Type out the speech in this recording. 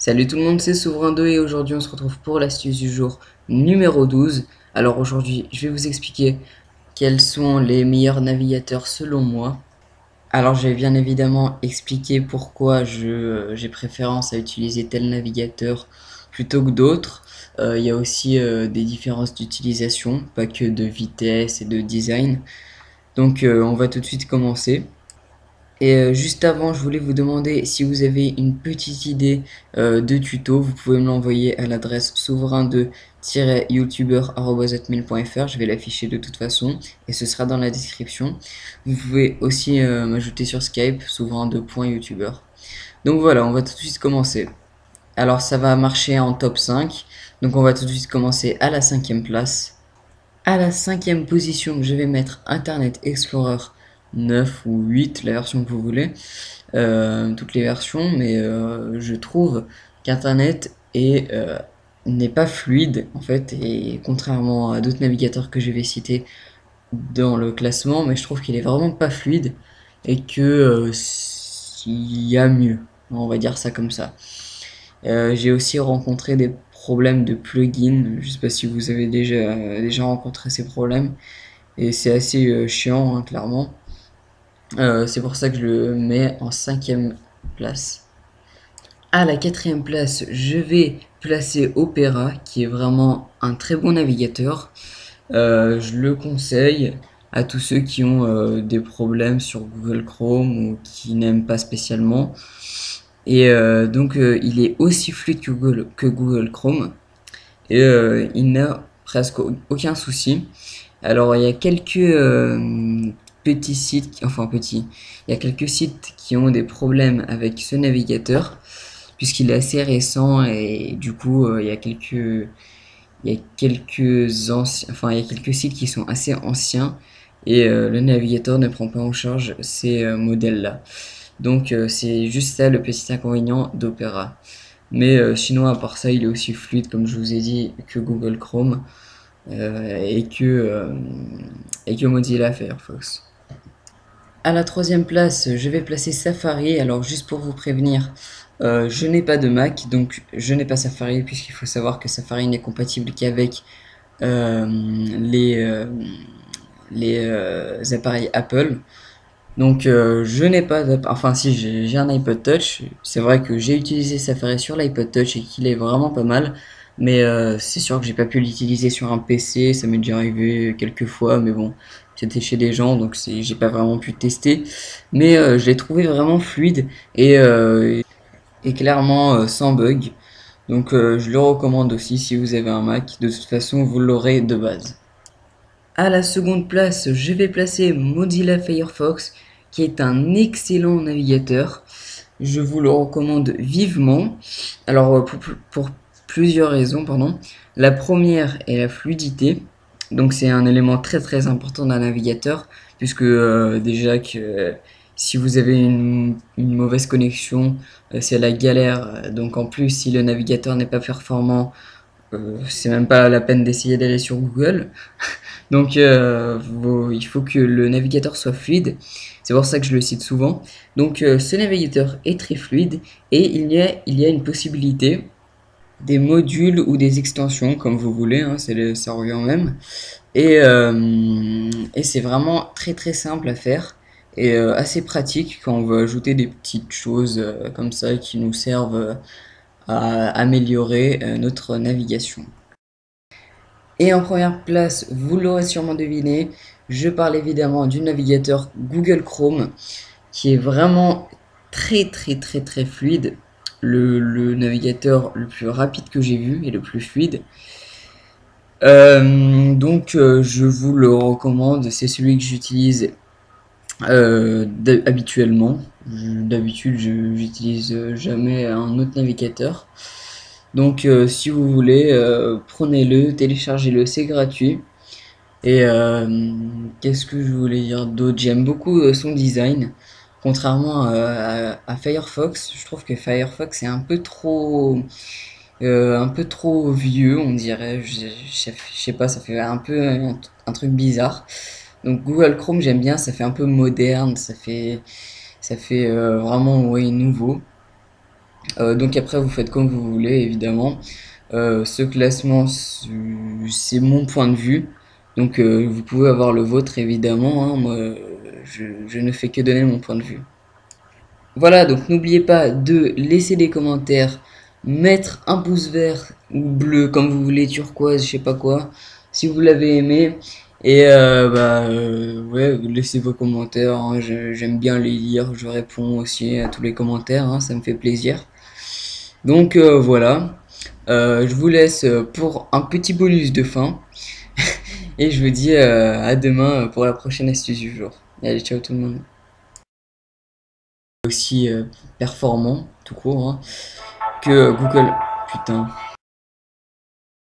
Salut tout le monde, c'est Souverain 2 et aujourd'hui on se retrouve pour l'astuce du jour numéro 12. Alors aujourd'hui, je vais vous expliquer quels sont les meilleurs navigateurs selon moi. Alors j'ai bien évidemment expliqué pourquoi j'ai préférence à utiliser tel navigateur plutôt que d'autres. Il y a aussi des différences d'utilisation, pas que de vitesse et de design. Donc on va tout de suite commencer. Et juste avant, je voulais vous demander si vous avez une petite idée de tuto, vous pouvez me l'envoyer à l'adresse souverain2-youtubeur@hotmail.fr. Je vais l'afficher de toute façon et ce sera dans la description. Vous pouvez aussi m'ajouter sur Skype, souverain2.youtubeur. Donc voilà, on va tout de suite commencer. Alors ça va marcher en top 5. Donc on va tout de suite commencer à la cinquième place. À la cinquième position, je vais mettre Internet Explorer 9 ou 8, la version que vous voulez, toutes les versions, mais je trouve qu'Internet n'est pas fluide en fait, et contrairement à d'autres navigateurs que je vais citer dans le classement, mais je trouve qu'il est vraiment pas fluide et que s'il y a mieux, on va dire ça comme ça. J'ai aussi rencontré des problèmes de plugin. Je sais pas si vous avez déjà rencontré ces problèmes. Et c'est assez chiant, hein, clairement. C'est pour ça que je le mets en cinquième place. À la quatrième place, je vais placer Opera, qui est vraiment un très bon navigateur. Je le conseille à tous ceux qui ont des problèmes sur Google Chrome ou qui n'aiment pas spécialement. Et donc il est aussi fluide que Google Chrome et il n'a presque aucun souci. Alors il y a quelques petits sites, enfin petits, il y a quelques sites qui ont des problèmes avec ce navigateur puisqu'il est assez récent et du coup il y a quelques sites qui sont assez anciens et le navigateur ne prend pas en charge ces modèles-là. Donc c'est juste ça le petit inconvénient d'Opera. Mais sinon à part ça il est aussi fluide comme je vous ai dit que Google Chrome et que Mozilla Firefox. À la troisième place, je vais placer Safari. Alors juste pour vous prévenir, je n'ai pas de Mac, donc je n'ai pas Safari, puisqu'il faut savoir que Safari n'est compatible qu'avec euh, les, euh, les appareils Apple. Donc je n'ai pas enfin si j'ai un iPod Touch. C'est vrai que j'ai utilisé Safari sur l'iPod Touch et qu'il est vraiment pas mal. Mais c'est sûr que j'ai pas pu l'utiliser sur un PC. Ça m'est déjà arrivé quelques fois, mais bon, c'était chez des gens, donc j'ai pas vraiment pu tester. Mais je l'ai trouvé vraiment fluide et clairement sans bug. Donc je le recommande aussi si vous avez un Mac. De toute façon, vous l'aurez de base. À la seconde place, je vais placer Mozilla Firefox, qui est un excellent navigateur. Je vous le recommande vivement. Alors, pour plusieurs raisons, pardon. La première est la fluidité. Donc, c'est un élément très très important d'un navigateur, puisque déjà que si vous avez une mauvaise connexion, c'est la galère. Donc, en plus, si le navigateur n'est pas performant, c'est même pas la peine d'essayer d'aller sur Google. Donc il faut que le navigateur soit fluide. C'est pour ça que je le cite souvent. Donc ce navigateur est très fluide et il y a une possibilité des modules ou des extensions comme vous voulez, hein, ça revient au même. Et c'est vraiment très très simple à faire et assez pratique quand on veut ajouter des petites choses comme ça qui nous servent à améliorer notre navigation. Et en première place, vous l'aurez sûrement deviné, je parle évidemment du navigateur Google Chrome, qui est vraiment très très très très fluide. Le navigateur le plus rapide que j'ai vu et le plus fluide. Donc je vous le recommande, c'est celui que j'utilise habituellement. D'habitude, j'utilise jamais un autre navigateur. Donc si vous voulez, prenez-le, téléchargez-le, c'est gratuit. Et qu'est-ce que je voulais dire d'autre? J'aime beaucoup son design. Contrairement à Firefox, je trouve que Firefox est un peu trop vieux, on dirait. Je sais pas, ça fait un peu un truc bizarre. Donc Google Chrome, j'aime bien, ça fait un peu moderne, ça fait vraiment ouais, nouveau. Donc après, vous faites comme vous voulez, évidemment. Ce classement, c'est mon point de vue. Donc vous pouvez avoir le vôtre, évidemment, hein. Moi, je ne fais que donner mon point de vue. Voilà, donc n'oubliez pas de laisser des commentaires, mettre un pouce vert ou bleu, comme vous voulez, turquoise, je sais pas quoi, si vous l'avez aimé. Et ouais, laissez vos commentaires, hein, j'aime bien les lire, je réponds aussi à tous les commentaires, hein, ça me fait plaisir. Donc voilà, je vous laisse pour un petit bonus de fin. Et je vous dis à demain pour la prochaine astuce du jour. Allez, ciao tout le monde. Aussi performant, tout court, hein, que Google. Putain.